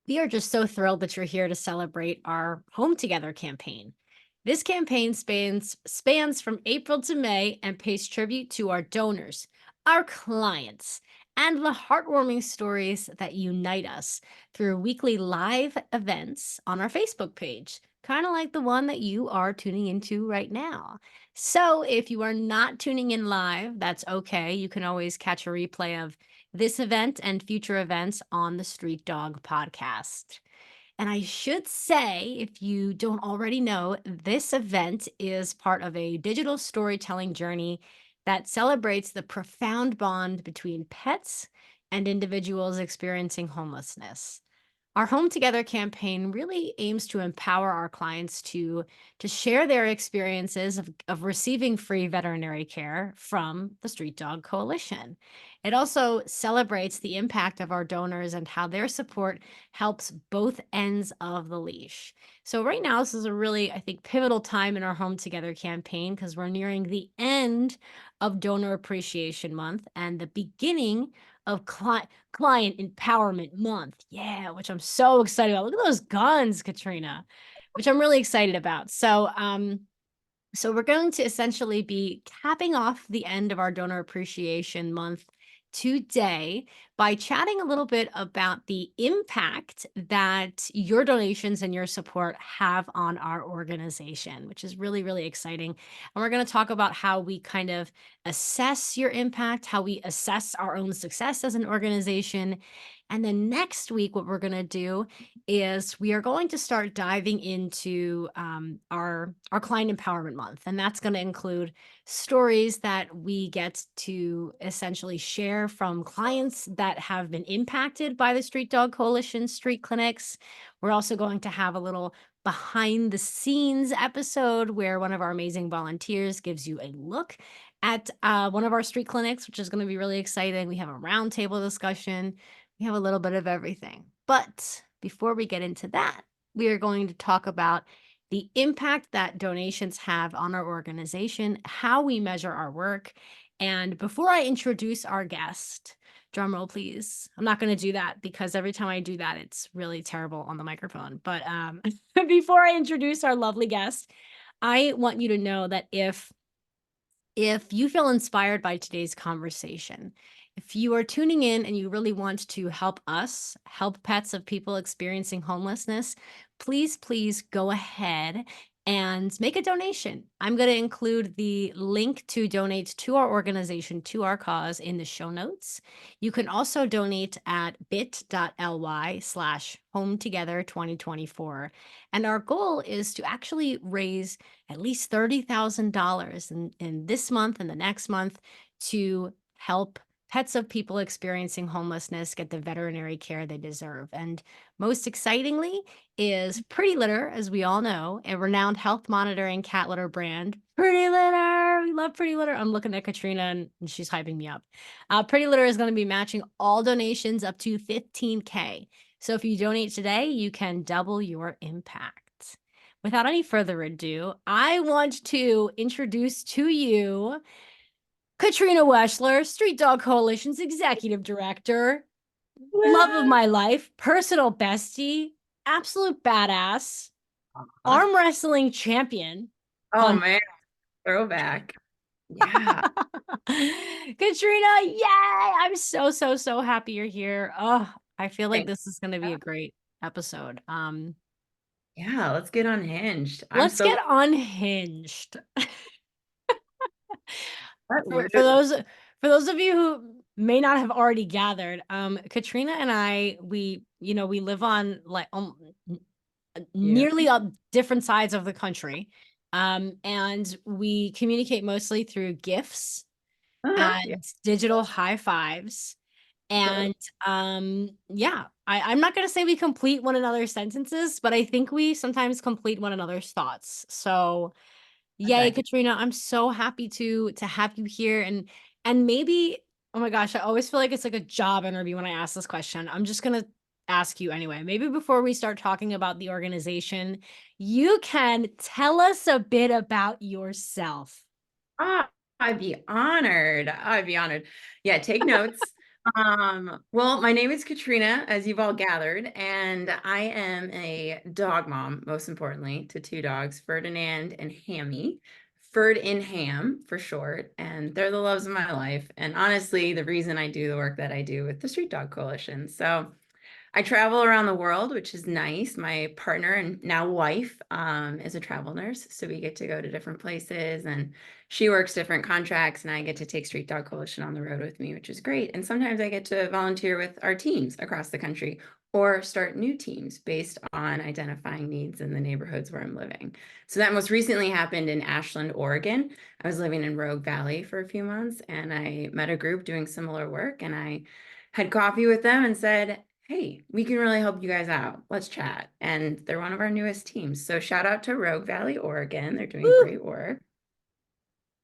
We are just so thrilled that you're here to celebrate our Home Together campaign. This campaign spans from April to May and pays tribute to our donors, our clients, and the heartwarming stories that unite us through weekly live events on our Facebook page, kind of like the one that you are tuning into right now. So, if you are not tuning in live, that's okay. You can always catch a replay of this event and future events on the Street Dog podcast. And I should say, if you don't already know, this event is part of a digital storytelling journey that celebrates the profound bond between pets and individuals experiencing homelessness. Our Home Together campaign really aims to empower our clients to share their experiences of receiving free veterinary care from the Street Dog Coalition. It also celebrates the impact of our donors and how their support helps both ends of the leash. So, right now, this is a really, I think, pivotal time in our Home Together campaign because we're nearing the end of Donor Appreciation Month and the beginning of Client Empowerment Month. Yeah, which I'm so excited about. Look at those guns, Katrina, which I'm really excited about. So we're going to essentially be capping off the end of our Donor Appreciation Month today by chatting a little bit about the impact that your donations and your support have on our organization, which is really, really exciting. And we're going to talk about how we kind of assess your impact, how we assess our own success as an organization. And then next week, what we're going to do is we are going to start diving into our client empowerment month, and that's going to include stories that we get to essentially share from clients that have been impacted by the Street Dog Coalition street clinics. We're also going to have a little behind the scenes episode where one of our amazing volunteers gives you a look at one of our street clinics, which is going to be really exciting. We have a roundtable discussion. We have a little bit of everything. But before we get into that, we are going to talk about the impact that donations have on our organization, how we measure our work. And before I introduce our guest, drum roll, please. I'm not going to do that because every time I do that, it's really terrible on the microphone. But before I introduce our lovely guest, I want you to know that if you feel inspired by today's conversation, if you are tuning in and you really want to help us help pets of people experiencing homelessness, please go ahead and make a donation. I'm going to include the link to donate to our organization, to our cause in the show notes. You can also donate at bit.ly/hometogether2024. And our goal is to actually raise at least $30,000 in this month and the next month to help pets of people experiencing homelessness get the veterinary care they deserve. And most excitingly is Pretty Litter, as we all know, a renowned health monitoring cat litter brand. Pretty Litter! We love Pretty Litter. I'm looking at Katrina and she's hyping me up. Pretty Litter is going to be matching all donations up to $15K. So if you donate today, you can double your impact. Without any further ado, I want to introduce to you Katrina Weschler, Street Dog Coalition's Executive Director, love of my life, personal bestie, absolute badass, arm wrestling champion. Oh man, throwback. Yeah. Katrina, yay! I'm so happy you're here. Oh, I feel like this is going to be a great episode. Yeah, let's get unhinged. Let's get unhinged. For those of you who may not have already gathered, Katrina and I, we live on like nearly different sides of the country. And we communicate mostly through GIFs and digital high fives. And yeah, I'm not going to say we complete one another's sentences, but I think we sometimes complete one another's thoughts. So yay, Katrina, I'm so happy to have you here. And maybe, oh my gosh, I always feel like it's like a job interview when I ask this question. I'm just going to ask you anyway. Maybe before we start talking about the organization, you can tell us a bit about yourself. I'd be honored. I'd be honored. Yeah, take notes. Well, my name is Katrina, as you've all gathered, and I am a dog mom, most importantly, to two dogs, Ferdinand and Hammy. Ferd in Ham for short, and they're the loves of my life. And honestly, the reason I do the work that I do with the Street Dog Coalition. So I travel around the world, which is nice. My partner and now wife is a travel nurse, so we get to go to different places, and she works different contracts, and I get to take Street Dog Coalition on the road with me, which is great. And sometimes I get to volunteer with our teams across the country or start new teams based on identifying needs in the neighborhoods where I'm living. So that most recently happened in Ashland, Oregon. I was living in Rogue Valley for a few months, and I met a group doing similar work, and I had coffee with them and said, hey, we can really help you guys out. Let's chat. And they're one of our newest teams. So shout out to Rogue Valley, Oregon. They're doing Woo! great work.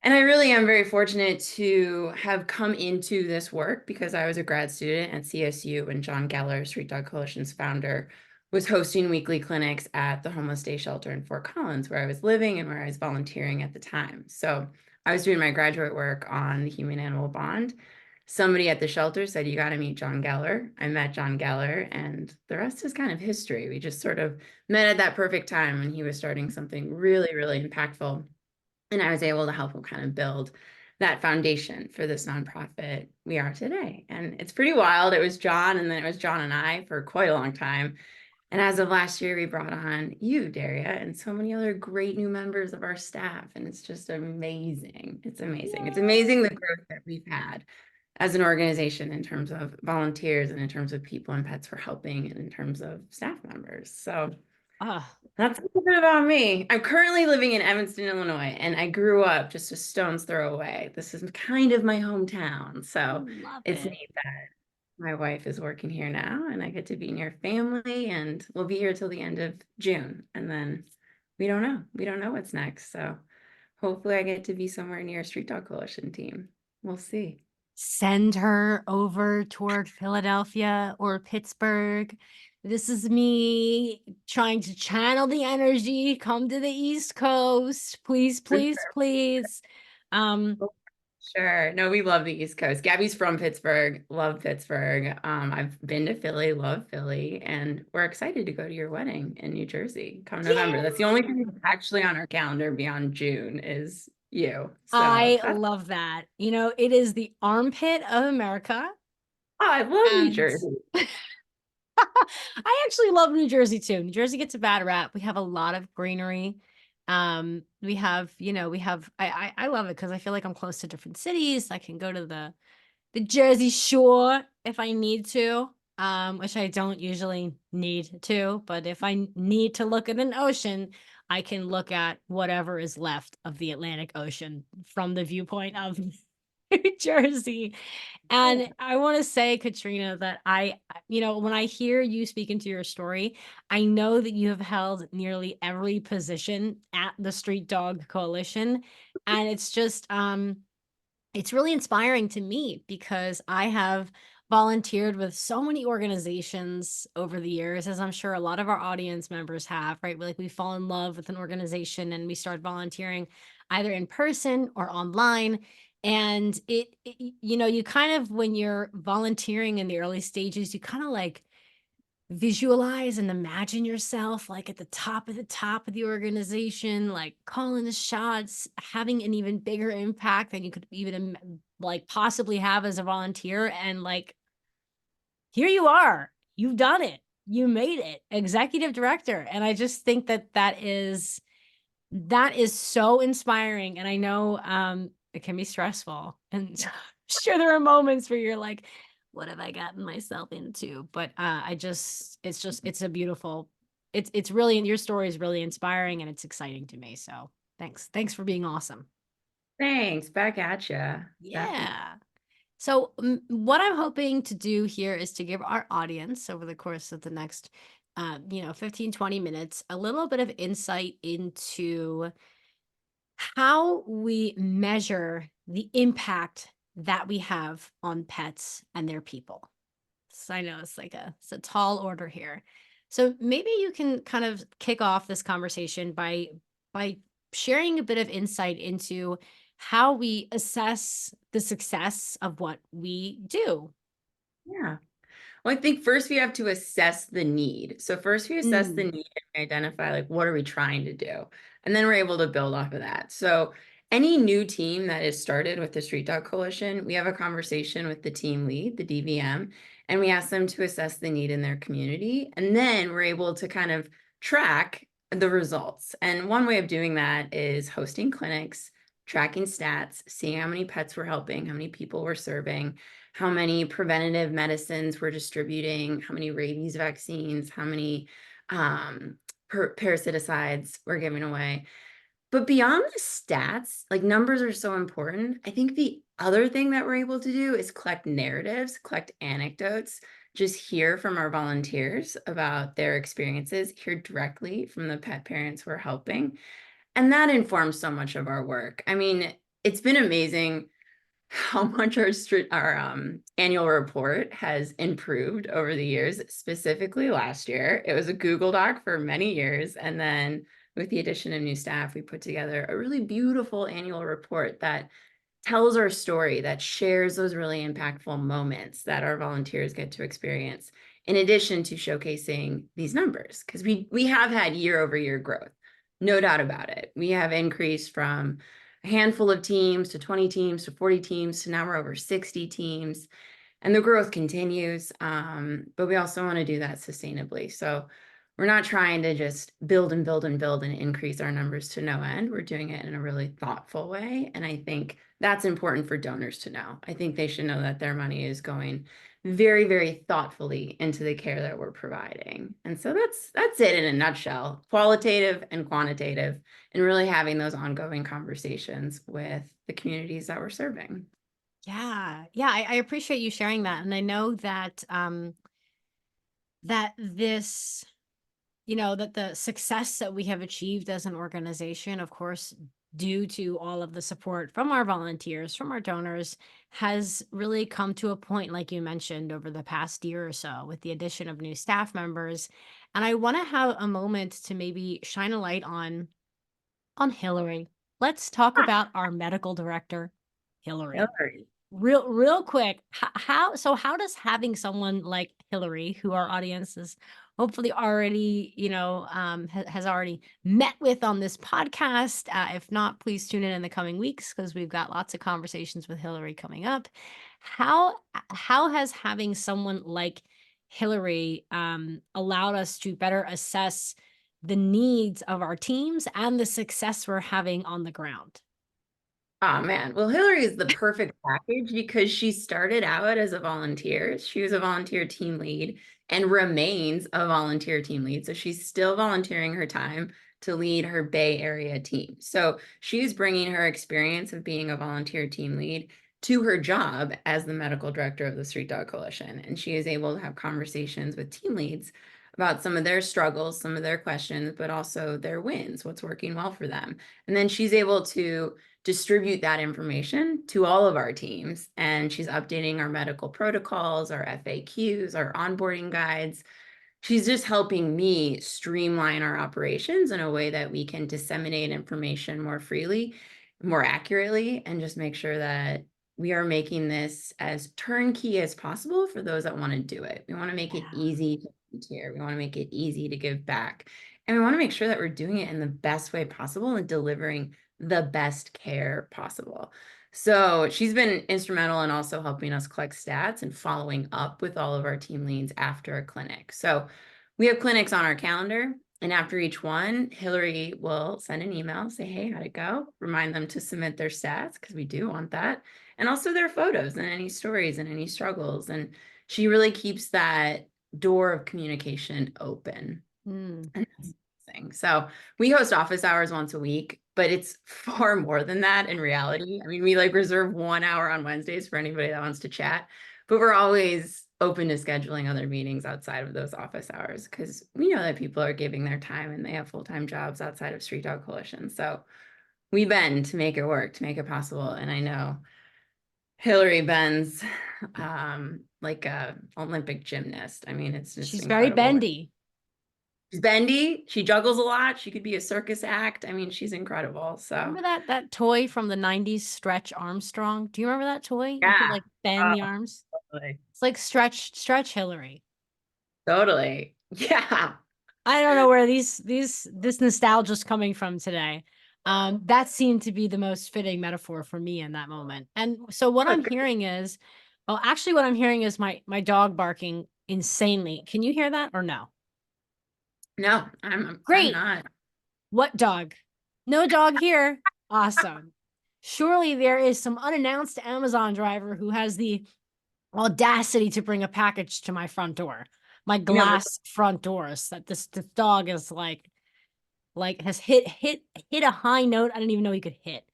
And I really am very fortunate to have come into this work because I was a grad student at CSU when John Geller, Street Dog Coalition's founder, was hosting weekly clinics at the homeless day shelter in Fort Collins, where I was living and where I was volunteering at the time. So I was doing my graduate work on the human animal bond. Somebody at the shelter said, you got to meet John Geller. I met John Geller, and the rest is kind of history. We just sort of met at that perfect time when he was starting something really, really impactful. And I was able to help him kind of build that foundation for this nonprofit we are today. And it's pretty wild. It was John, and then it was John and I for quite a long time. And as of last year, we brought on you, Daria, and so many other great new members of our staff. And it's just amazing. It's amazing. It's amazing the growth that we've had as an organization in terms of volunteers and in terms of people and pets for helping and in terms of staff members. So Ah, that's a little bit about me. I'm currently living in Evanston, Illinois, and I grew up just a stone's throw away. This is kind of my hometown. I So love it's it. neat that my wife is working here now and I get to be near family, and we'll be here till the end of June. And then we don't know. We don't know what's next. So hopefully I get to be somewhere near a Street Dog Coalition team. We'll see. Send her over toward Philadelphia or Pittsburgh. This is me trying to channel the energy. Come to the East Coast. Please, For please, please. Um, sure. Sure. No, we love the East Coast. Gabby's from Pittsburgh. Love Pittsburgh. I've been to Philly, love Philly, and we're excited to go to your wedding in New Jersey come November. That's the only yeah. thing that's actually on our calendar beyond June is you. So I that's love that. You know, it is the armpit of America. oh, I love New And Jersey. I actually love New Jersey too. New Jersey gets a bad rap. We have a lot of greenery. We have, I love it because I feel like I'm close to different cities. I can go to the Jersey Shore if I need to, which I don't usually need to, but if I need to look at an ocean, I can look at whatever is left of the Atlantic Ocean from the viewpoint of New Jersey. And I want to say, Katrina, that when I hear you speak into your story, I know that you have held nearly every position at the Street Dog Coalition. And it's really inspiring to me because I have volunteered with so many organizations over the years, as I'm sure a lot of our audience members have, right? Like we fall in love with an organization and we start volunteering either in person or online. And you kind of, when you're volunteering in the early stages, you kind of like visualize and imagine yourself like at the top of the organization, like calling the shots, having an even bigger impact than you could even like possibly have as a volunteer. And like, here you are, you've done it, you made it executive director. And I just think that that is so inspiring. And I know it can be stressful. And sure there are moments where you're like, what have I gotten myself into? But it's a beautiful, it's really, your story is really inspiring and it's exciting to me. So thanks. Thanks for being awesome. Thanks. Back at you. Definitely. Yeah. So what I'm hoping to do here is to give our audience over the course of the next 15, 20 minutes, a little bit of insight into how we measure the impact that we have on pets and their people. So I know it's a tall order here. So maybe you can kind of kick off this conversation by sharing a bit of insight into how we assess the success of what we do. Yeah. Well, I think first we have to assess the need. So first we assess the Mm, need and we identify like what are we trying to do? And then we're able to build off of that. So any new team that is started with the Street Dog Coalition, we have a conversation with the team lead, the DVM, and we ask them to assess the need in their community. And then we're able to kind of track the results. And one way of doing that is hosting clinics, tracking stats, seeing how many pets we're helping, how many people we're serving, how many preventative medicines we're distributing, how many rabies vaccines, how many parasiticides we're giving away. But beyond the stats, like numbers are so important. I think the other thing that we're able to do is collect narratives, collect anecdotes, just hear from our volunteers about their experiences, hear directly from the pet parents we're helping. And that informs so much of our work. I mean, it's been amazing how much our annual report has improved over the years. Specifically last year, it was a Google Doc for many years, and then with the addition of new staff, we put together a really beautiful annual report that tells our story, that shares those really impactful moments that our volunteers get to experience, in addition to showcasing these numbers, because we have had year over year growth, no doubt about it. We have increased from a handful of teams to 20 teams to 40 teams to now we're over 60 teams, and the growth continues. But we also want to do that sustainably. So we're not trying to just build and build and build and increase our numbers to no end. We're doing it in a really thoughtful way. And I think that's important for donors to know. I think they should know that their money is going very, very thoughtfully into the care that we're providing. And so that's it in a nutshell, qualitative and quantitative, and really having those ongoing conversations with the communities that we're serving. yeah. Yeah. I appreciate you sharing that. And I know that that this, that the success that we have achieved as an organization, of course, due to all of the support from our volunteers, from our donors, has really come to a point, like you mentioned, over the past year or so with the addition of new staff members. And I want to have a moment to maybe shine a light on Hillary. Let's talk about our medical director, Hillary. Hillary. Real quick, how does having someone like Hillary, who our audience is hopefully already, has already met with on this podcast, if not, please tune in the coming weeks because we've got lots of conversations with Hillary coming up. How has having someone like Hillary allowed us to better assess the needs of our teams and the success we're having on the ground? Oh man. Well, Hillary is the perfect package because she started out as a volunteer. She was a volunteer team lead and remains a volunteer team lead. So she's still volunteering her time to lead her Bay Area team. So she's bringing her experience of being a volunteer team lead to her job as the medical director of the Street Dog Coalition. And she is able to have conversations with team leads about some of their struggles, some of their questions, but also their wins, what's working well for them. And then she's able to distribute that information to all of our teams. And she's updating our medical protocols, our FAQs, our onboarding guides. She's just helping me streamline our operations in a way that we can disseminate information more freely, more accurately, and just make sure that we are making this as turnkey as possible for those that want to do it. We want to make it Yeah. easy to volunteer. We want to make it easy to give back. And we want to make sure that we're doing it in the best way possible and delivering the best care possible. So she's been instrumental in also helping us collect stats and following up with all of our team leads after a clinic. So we have clinics on our calendar, and after each one, Hillary will send an email, say, hey, how'd it go? Remind them to submit their stats because we do want that. And also their photos and any stories and any struggles. And she really keeps that door of communication open. Mm. And that's the thing. So we host office hours once a week, but it's far more than that in reality. I mean, we like reserve 1 hour on Wednesdays for anybody that wants to chat, but we're always open to scheduling other meetings outside of those office hours because we know that people are giving their time and they have full-time jobs outside of Street Dog Coalition. So we bend to make it work, to make it possible. And I know Hillary bends like a Olympic gymnast. I mean, it's just She's very incredible. bendy. She's bendy. She juggles a lot. She could be a circus act. I mean, she's incredible. So Remember that toy from the 90s, Stretch Armstrong? Do you remember that toy? You could, yeah. like, bend Oh, the arms? totally. It's like Stretch Hillary. Totally. Yeah. I don't know where this nostalgia's coming from today. That seemed to be the most fitting metaphor for me in that moment. And so what I'm hearing is, well, actually what I'm hearing is my dog barking insanely. Can you hear that or no? No, I'm Great. not. What dog? No dog here. Awesome. Surely there is some unannounced Amazon driver who has the audacity to bring a package to my front door, my You know, glass front doors. That this dog is like has hit a high note I didn't even know he could hit.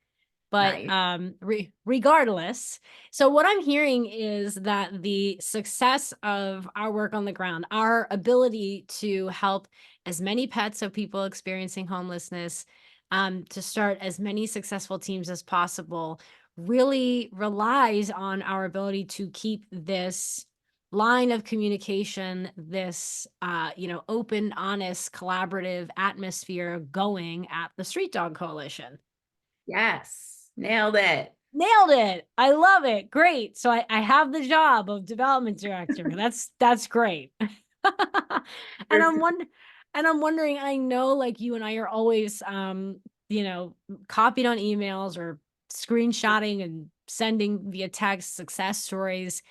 But nice. regardless, so what I'm hearing is that the success of our work on the ground, our ability to help as many pets of people experiencing homelessness, to start as many successful teams as possible, really relies on our ability to keep this line of communication, this open, honest, collaborative atmosphere going at the Street Dog Coalition. Yes. Nailed it. Nailed it. I love it. Great. So I have the job of development director. That's great. and I'm wonder and I'm wondering, I know like you and I are always copied on emails or screenshotting and sending via text success stories.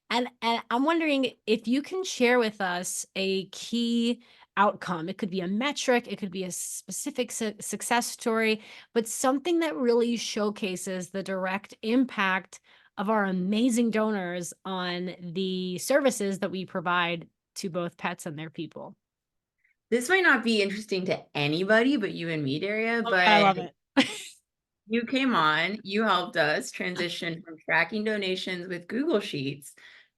And I'm wondering if you can share with us a key outcome. It could be a metric, it could be a specific success story, but something that really showcases the direct impact of our amazing donors on the services that we provide to both pets and their people. This might not be interesting to anybody but you and me, Daria, Oh my God, I but love it. you came on, you helped us transition from tracking donations with Google Sheets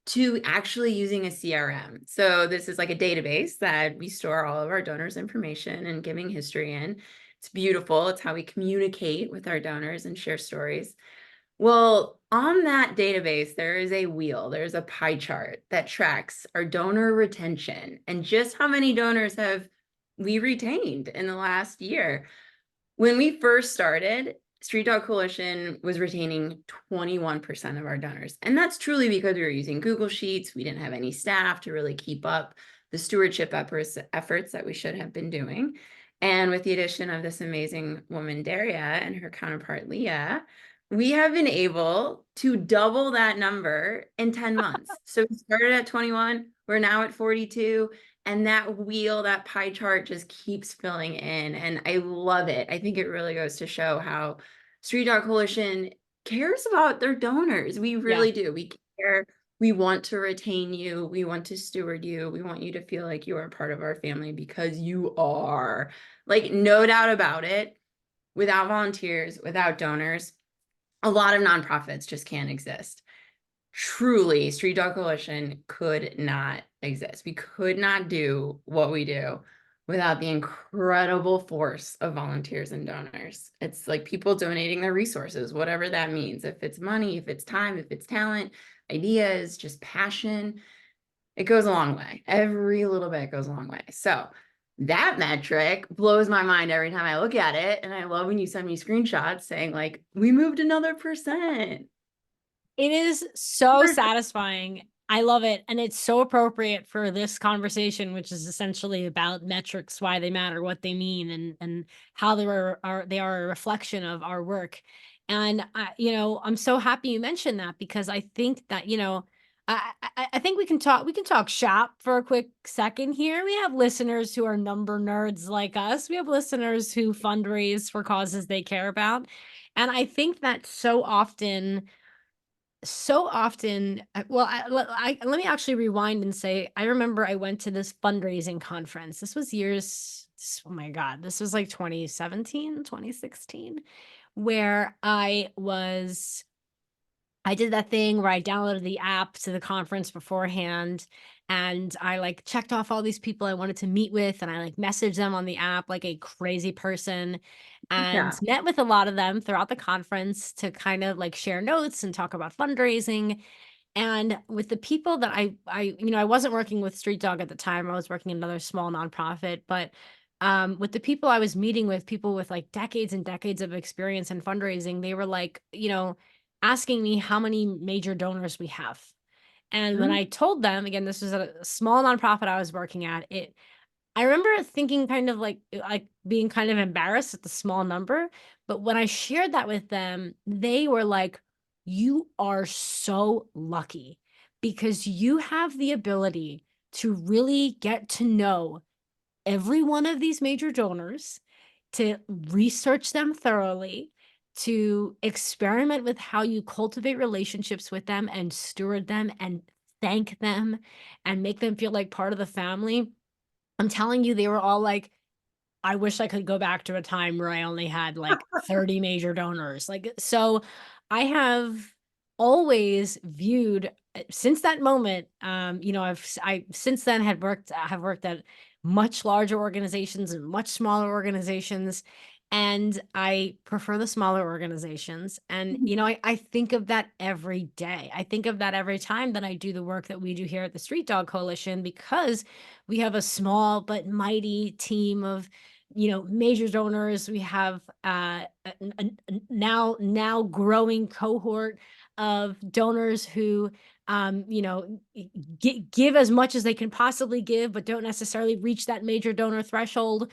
to actually using a CRM. So this is like a database that we store all of our donors' information and giving history in. It's beautiful. It's how we communicate with our donors and share stories. Well, on that database, there is a wheel, there's a pie chart that tracks our donor retention and just how many donors have we retained in the last year. When we first started, Street Dog Coalition was retaining 21% of our donors. And that's truly because we were using Google Sheets. We didn't have any staff to really keep up the stewardship efforts that we should have been doing. And with the addition of this amazing woman, Daria, and her counterpart, Leah, we have been able to double that number in 10 months. So we started at 21, we're now at 42. And that wheel, that pie chart just keeps filling in. And I love it. I think it really goes to show how Street Dog Coalition cares about their donors. We Yeah. really do. We care. We want to retain you. We want to steward you. We want you to feel like you are part of our family because you are. Like, no doubt about it. Without volunteers, without donors, a lot of nonprofits just can't exist. Truly, Street Dog Coalition could not exist. We could not do what we do without the incredible force of volunteers and donors. It's like people donating their resources, whatever that means. If it's money, if it's time, if it's talent, ideas, just passion, it goes a long way. Every little bit goes a long way. So that metric blows my mind every time I look at it. And I love when you send me screenshots saying, like, we moved another percent. It is so satisfying. I love it. And it's so appropriate for this conversation, which is essentially about metrics, why they matter, what they mean, and how they are a reflection of our work. And I'm so happy you mentioned that because I think that, I think we can talk shop for a quick second here. We have listeners who are number nerds like us. We have listeners who fundraise for causes they care about. And I think that so often well let me actually rewind and say I remember I went to this fundraising conference. This was oh my god, this was like 2017, 2016, where I did that thing where I downloaded the app to the conference beforehand, and I like checked off all these people I wanted to meet with, and I like messaged them on the app like a crazy person, and Yeah. met with a lot of them throughout the conference to kind of like share notes and talk about fundraising. And with the people that I wasn't working with Street Dog at the time. I was working in another small nonprofit, but with the people I was meeting with, people with like decades and decades of experience in fundraising, they were like, asking me how many major donors we have. And when Mhm. I told them, again, this was a small nonprofit I was working at, I remember thinking kind of like being kind of embarrassed at the small number, but when I shared that with them, they were like, "You are so lucky because you have the ability to really get to know every one of these major donors, to research them thoroughly, to experiment with how you cultivate relationships with them and steward them and thank them and make them feel like part of the family." I'm telling you, they were all like, I wish I could go back to a time where I only had like 30 major donors. Like, so I have always viewed since that moment, I since then have worked at much larger organizations and much smaller organizations. And I prefer the smaller organizations. And, I think of that every day. I think of that every time that I do the work that we do here at the Street Dog Coalition, because we have a small but mighty team of major donors. We have now growing cohort of donors who give as much as they can possibly give, but don't necessarily reach that major donor threshold.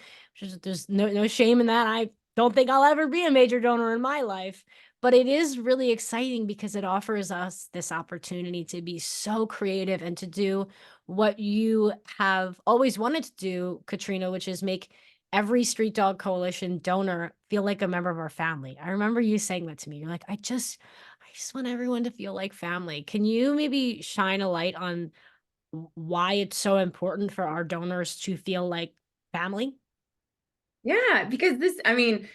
There's no shame in that. I don't think I'll ever be a major donor in my life, but it is really exciting because it offers us this opportunity to be so creative and to do what you have always wanted to do, Katrina, which is make every Street Dog Coalition donor feel like a member of our family. I remember you saying that to me. You're like, I just want everyone to feel like family. Can you maybe shine a light on why it's so important for our donors to feel like family? Yeah, because I mean,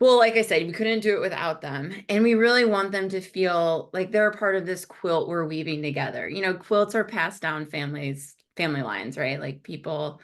well, like I said, we couldn't do it without them. And we really want them to feel like they're a part of this quilt we're weaving together. Quilts are passed down family lines, right? Like people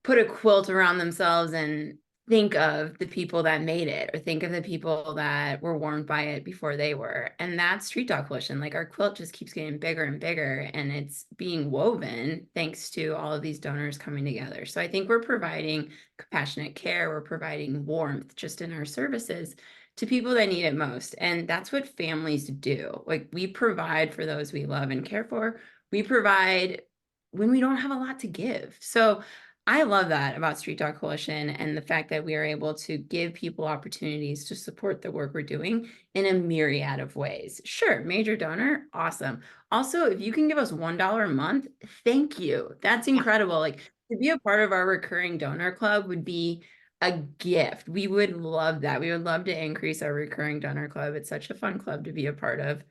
put a quilt around themselves and think of the people that made it, or think of the people that were warmed by it before they were. And that's Street Dog Coalition. Like our quilt just keeps getting bigger and bigger, and it's being woven thanks to all of these donors coming together. So I think we're providing compassionate care, we're providing warmth just in our services to people that need it most. And that's what families do. Like we provide for those we love and care for. We provide when we don't have a lot to give. So I love that about Street Dog Coalition and the fact that we are able to give people opportunities to support the work we're doing in a myriad of ways. Sure, major donor, awesome. Also, if you can give us $1 a month, thank you. That's Yeah. incredible. Like to be a part of our recurring donor club would be a gift. We would love that. We would love to increase our recurring donor club. It's such a fun club to be a part of.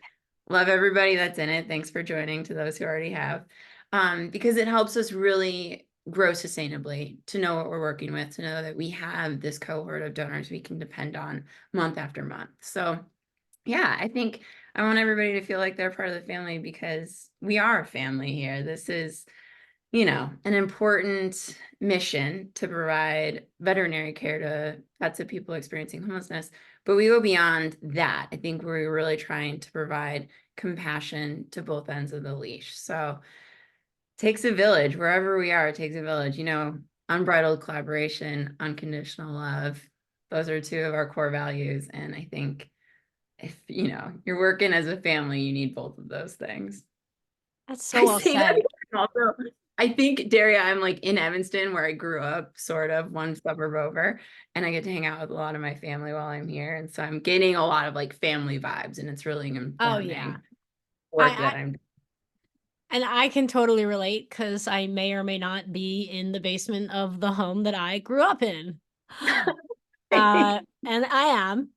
Love everybody that's in it. Thanks for joining to those who already have. Because it helps us really grow sustainably, to know what we're working with, to know that we have this cohort of donors we can depend on month after month. So yeah, I think I want everybody to feel like they're part of the family because we are a family here. This is, an important mission to provide veterinary care to pets of people experiencing homelessness. But we go beyond that. I think we're really trying to provide compassion to both ends of the leash. So takes a village, wherever we are, it takes a village, unbridled collaboration, unconditional love. Those are two of our core values. And I think if, you're working as a family, you need both of those things. That's so I well say that said. because also, I think, Daria, I'm like in Evanston where I grew up, sort of one suburb over, and I get to hang out with a lot of my family while I'm here. And so I'm getting a lot of like family vibes, and it's really Oh yeah. informing I, work that I I'm and I can totally relate because I may or may not be in the basement of the home that I grew up in. doing. And I am.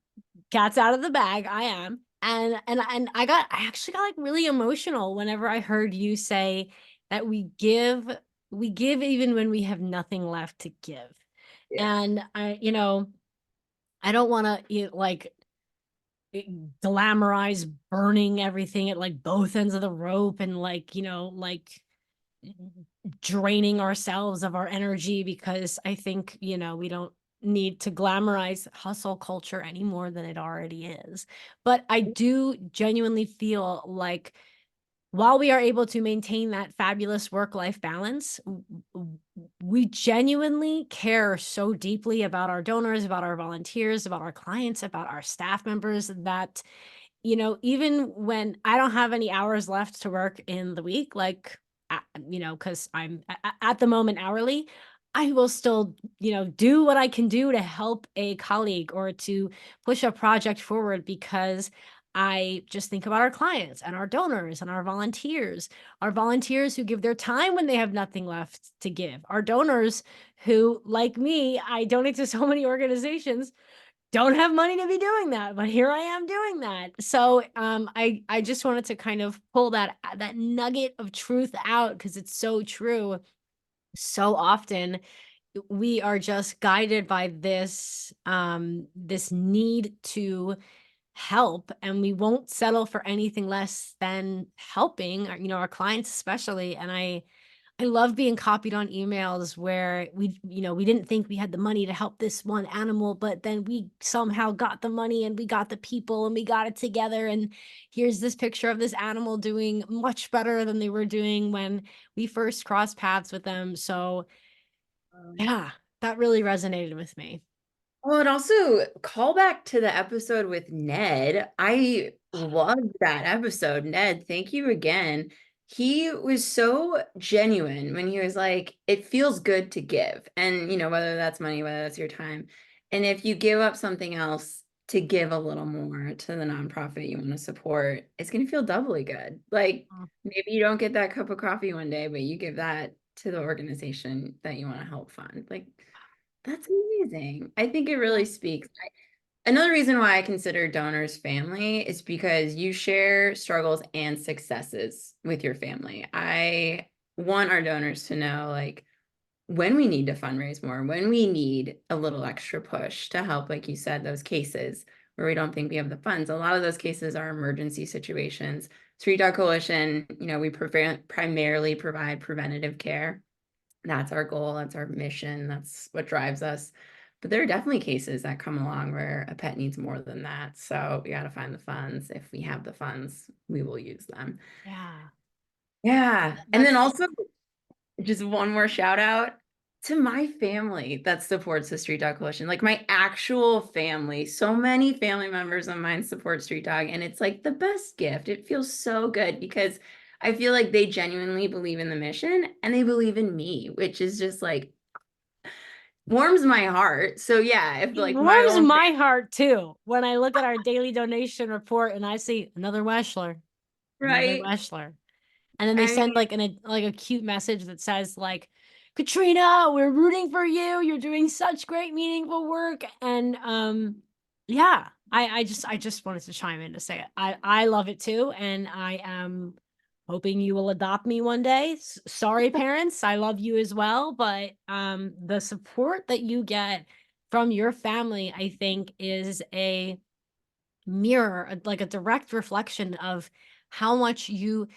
Cat's out of the bag. I am. And I actually got like really emotional whenever I heard you say that we give even when we have nothing left to give. Yeah. And I don't want to like glamorize burning everything at like both ends of the rope and like, like draining ourselves of our energy, because I think, we don't need to glamorize hustle culture any more than it already is. But I do genuinely feel like while we are able to maintain that fabulous work-life balance, we genuinely care so deeply about our donors, about our volunteers, about our clients, about our staff members that, even when I don't have any hours left to work in the week, like, because I'm at the moment hourly, I will still, do what I can do to help a colleague or to push a project forward because I just think about our clients and our donors and our volunteers who give their time when they have nothing left to give, our donors who, like me, I donate to so many organizations, don't have money to be doing that, but here I am doing that. So, I just wanted to kind of pull that nugget of truth out because it's so true. So often we are just guided by this need to help, and we won't settle for anything less than helping our clients especially. And I love being copied on emails where we didn't think we had the money to help this one animal, but then we somehow got the money and we got the people and we got it together. And here's this picture of this animal doing much better than they were doing when we first crossed paths with them. So yeah, that really resonated with me. Well, and also call back to the episode with Ned. I loved that episode. Ned, thank you again. He was so genuine when he was like, it feels good to give. And, whether that's money, whether that's your time. And if you give up something else to give a little more to the nonprofit you want to support, it's going to feel doubly good. Like Mm, maybe you don't get that cup of coffee one day, but you give that to the organization that you want to help fund. Like, that's amazing. I think it yeah. really speaks. Another reason why I consider donors family is because you share struggles and successes with your family. I want our donors to know, like, when we need to fundraise more, when we need a little extra push to help, like you said, those cases where we don't think we have the funds. A lot of those cases are emergency situations. Street Dog Coalition, we primarily provide preventative care. That's our goal. That's our mission. That's what drives us. But there are definitely cases that come along where a pet needs more than that. So we got to find the funds. If we have the funds, we will use them. Yeah. Yeah. And then That's also, just one more shout out to my family that supports the Street Dog Coalition, like my actual family. So many family members of mine support Street Dog, and it's like the best gift. It feels so good because I feel like they genuinely believe in the mission and they believe in me, which is just like warms my heart. So yeah, if It like my warms own my heart too when I look at our daily donation report and I see another Weschler, another right? Weschler. And then they I send mean, like a cute message that says like, Katrina, we're rooting for you. You're doing such great meaningful work. And yeah, I just wanted to chime in to say it. I love it too. And I am hoping you will adopt me one day. Sorry, parents, I love you as well. But the support that you get from your family, I think, is a mirror, like a direct reflection of how much you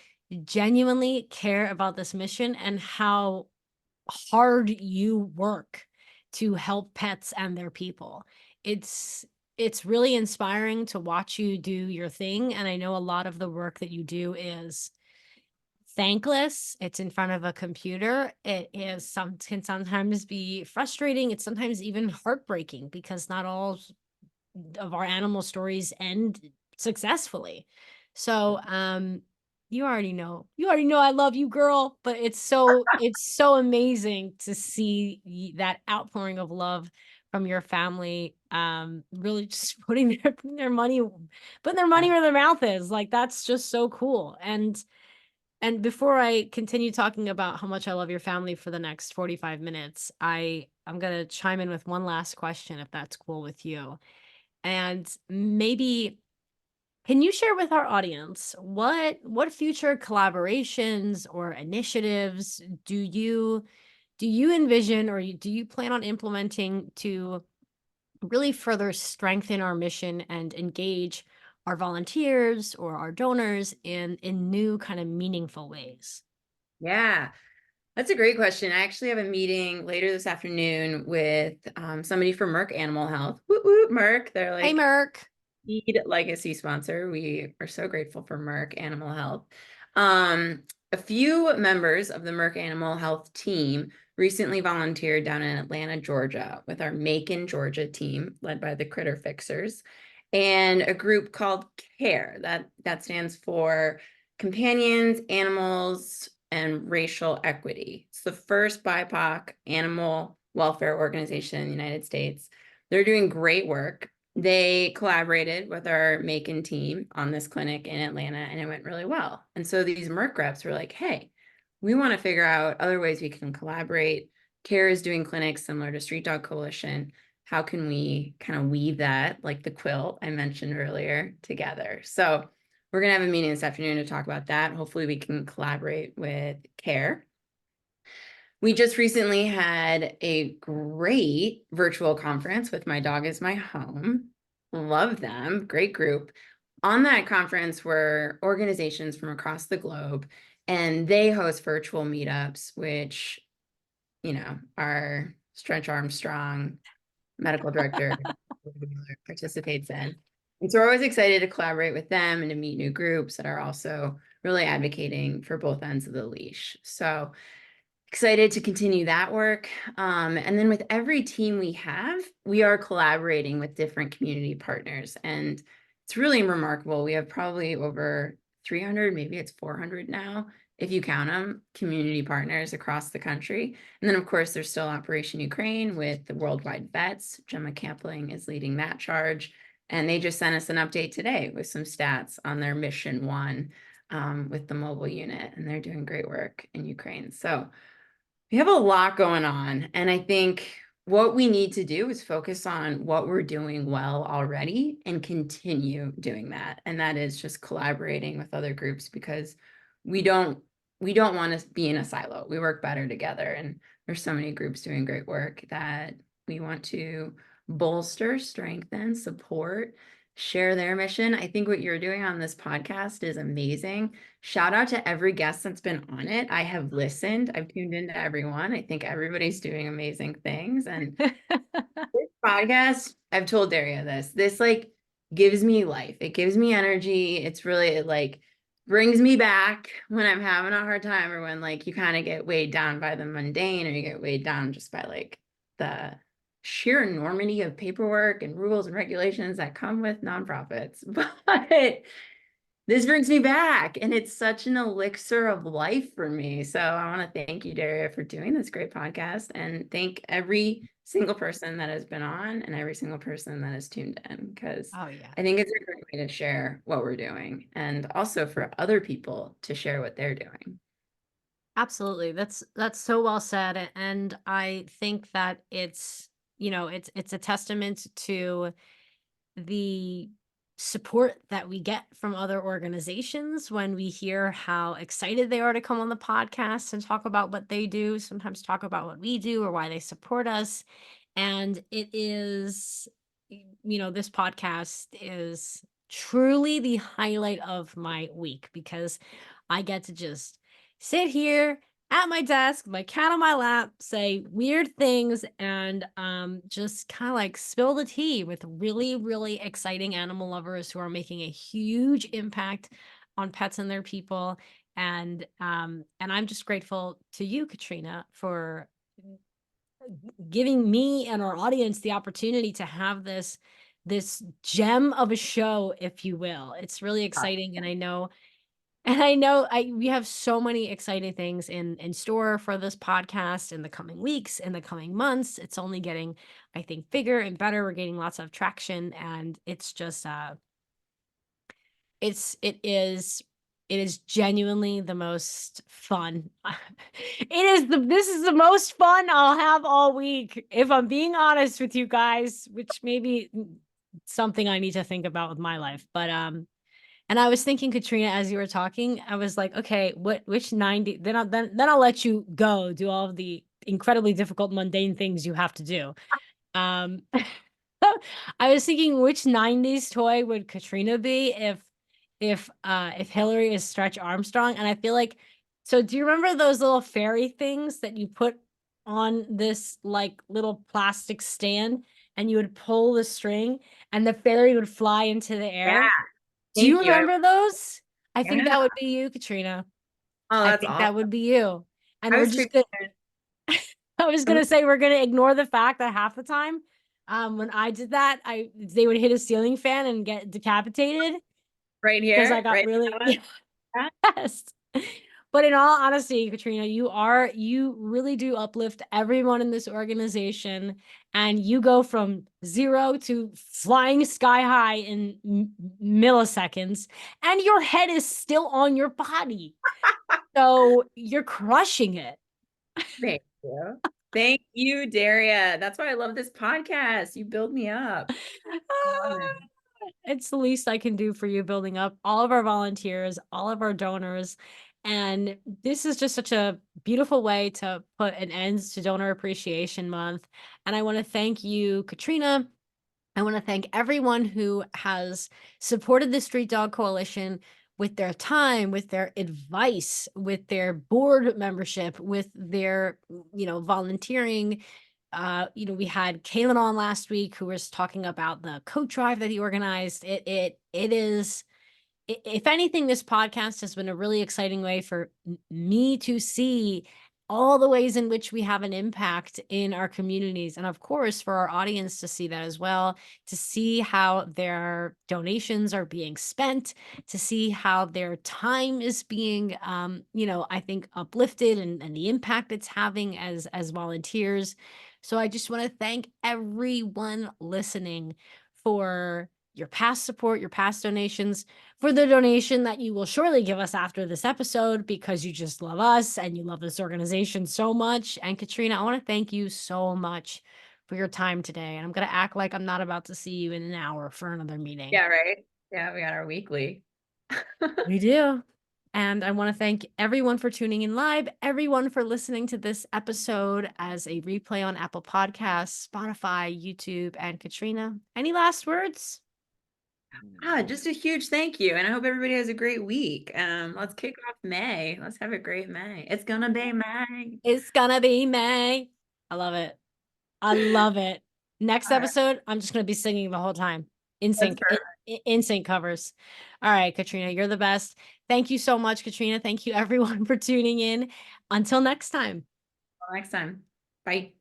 genuinely care about this mission and how hard you work to help pets and their people. It's it's really inspiring to watch you do your thing, and I know a lot of the work that you do is thankless. It's in front of a computer. It is some can sometimes be frustrating. It's sometimes even heartbreaking because not all of our animal stories end successfully. So, you already know I love you, girl, but it's so amazing to see that outpouring of love from your family, really just putting their money where their mouth is. Like, that's just so cool. And before I continue talking about how much I love your family for the next 45 minutes, I'm gonna chime in with one last question, if that's cool with you. And maybe can you share with our audience what future collaborations or initiatives do you envision, or do you plan on implementing to really further strengthen our mission and engage our volunteers or our donors in new kind of meaningful ways? yeah. That's a great question. I actually have a meeting later this afternoon with somebody from Merck Animal Health. Woot woot, Merck. They're Hey, like Merc. lead legacy sponsor. We are so grateful for Merck Animal Health. A few members of the Merck Animal Health team recently volunteered down in Atlanta, Georgia, with our Macon, Georgia team, led by the Critter Fixers, and a group called CARE. That stands for Companions, Animals, and Racial Equity. It's the first BIPOC animal welfare organization in the United States. They're doing great work. They collaborated with our Macon team on this clinic in Atlanta, and it went really well. And so these Merck reps were like, hey, we want to figure out other ways we can collaborate. CARE is doing clinics similar to Street Dog Coalition. How can we kind of weave that, like the quilt I mentioned earlier, together? So we're going to have a meeting this afternoon to talk about that. Hopefully we can collaborate with CARE. We just recently had a great virtual conference with My Dog Is My Home. Love them, great group. On that conference were organizations from across the globe, and they host virtual meetups, which, our Stretch Armstrong, medical director, participates in. And so we're always excited to collaborate with them and to meet new groups that are also really advocating for both ends of the leash. So excited to continue that work. And then with every team we are collaborating with different community partners. And it's really remarkable. We have probably over 300, maybe it's 400 now, if you count them, community partners across the country. And then, of course, there's still Operation Ukraine with the Worldwide Vets. Gemma Campling is leading that charge. And they just sent us an update today with some stats on their Mission 1 with the mobile unit. And they're doing great work in Ukraine. So we have a lot going on, and I think what we need to do is focus on what we're doing well already and continue doing that. And that is just collaborating with other groups, because we don't want to be in a silo. We work better together, and there's so many groups doing great work that we want to bolster, strengthen, support, share their mission. I think what you're doing on this podcast is amazing. Shout out to every guest that's been on it. I have listened. I've tuned into everyone. I think everybody's doing amazing things. And this podcast, I've told Daria this like gives me life. It gives me energy. It's really, it like brings me back when I'm having a hard time, or when like you kind of get weighed down by the mundane, or you get weighed down just by like the sheer enormity of paperwork and rules and regulations that come with nonprofits. But this brings me back, and it's such an elixir of life for me. So I want to thank you, Daria, for doing this great podcast, and thank every single person that has been on and every single person that has tuned in, because Oh, yeah. I think it's a great way to share what we're doing, and also for other people to share what they're doing. Absolutely. That's so well said. And I think that it's a testament to the support that we get from other organizations when we hear how excited they are to come on the podcast and talk about what they do, sometimes talk about what we do or why they support us. And it is, this podcast is truly the highlight of my week, because I get to just sit here at my desk, my cat on my lap, say weird things, and just kind of like spill the tea with really, really exciting animal lovers who are making a huge impact on pets and their people. And I'm just grateful to you, Katrina, for giving me and our audience the opportunity to have this gem of a show, if you will. It's really exciting, and I know we have so many exciting things in store for this podcast in the coming weeks, in the coming months. It's only getting, I think, bigger and better. We're getting lots of traction, and it's just it is genuinely the most fun. This is the most fun I'll have all week, if I'm being honest with you guys, which may be something I need to think about with my life. But and I was thinking, Katrina, as you were talking, I was like, okay, which 90, then I'll let you go do all of the incredibly difficult, mundane things you have to do. Um I was thinking, which 90s toy would Katrina be if Hillary is Stretch Armstrong? And I feel like, so do you remember those little fairy things that you put on this like little plastic stand, and you would pull the string and the fairy would fly into the Yeah, air? Do you thank you. remember those? I think Yeah. that would be you, Katrina. Oh, I that's think that awesome. would be you. And I we're was just creeping. good. I was gonna say we're gonna ignore the fact that half the time, when I did that, they would hit a ceiling fan and get decapitated Right because I here, got right really now. Yeah. yes. But in all honesty, Katrina, you really do uplift everyone in this organization, and you go from 0 to flying sky high in milliseconds, and your head is still on your body. So you're crushing it. Thank you. Thank you, Daria. That's why I love this podcast. You build me up. I love it. It's the least I can do for you, building up all of our volunteers, all of our donors. And this is just such a beautiful way to put an end to Donor Appreciation Month. And I want to thank you, Katrina. I want to thank everyone who has supported the Street Dog Coalition with their time, with their advice, with their board membership, with their, volunteering. We had Kalen on last week who was talking about the coat drive that he organized. It is, if anything, this podcast has been a really exciting way for me to see all the ways in which we have an impact in our communities. And of course, for our audience to see that as well, to see how their donations are being spent, to see how their time is being, I think uplifted, and the impact it's having as volunteers. So I just want to thank everyone listening for your past support, your past donations, for the donation that you will surely give us after this episode, because you just love us and you love this organization so much. And Katrina, I want to thank you so much for your time today. And I'm going to act like I'm not about to see you in an hour for another meeting. Yeah, right. Yeah, we got our weekly. We do. And I want to thank everyone for tuning in live, everyone for listening to this episode as a replay on Apple Podcasts, Spotify, YouTube, and Katrina. Any last words? Just a huge thank you. And I hope everybody has a great week. Let's kick off May. Let's have a great May. It's gonna be May. It's gonna be May. I love it. I love it. Next All right. episode, I'm just gonna be singing the whole time. In That's sync, perfect. in sync covers. All right, Katrina, you're the best. Thank you so much, Katrina. Thank you everyone for tuning in. Until next time. Till next time. Bye.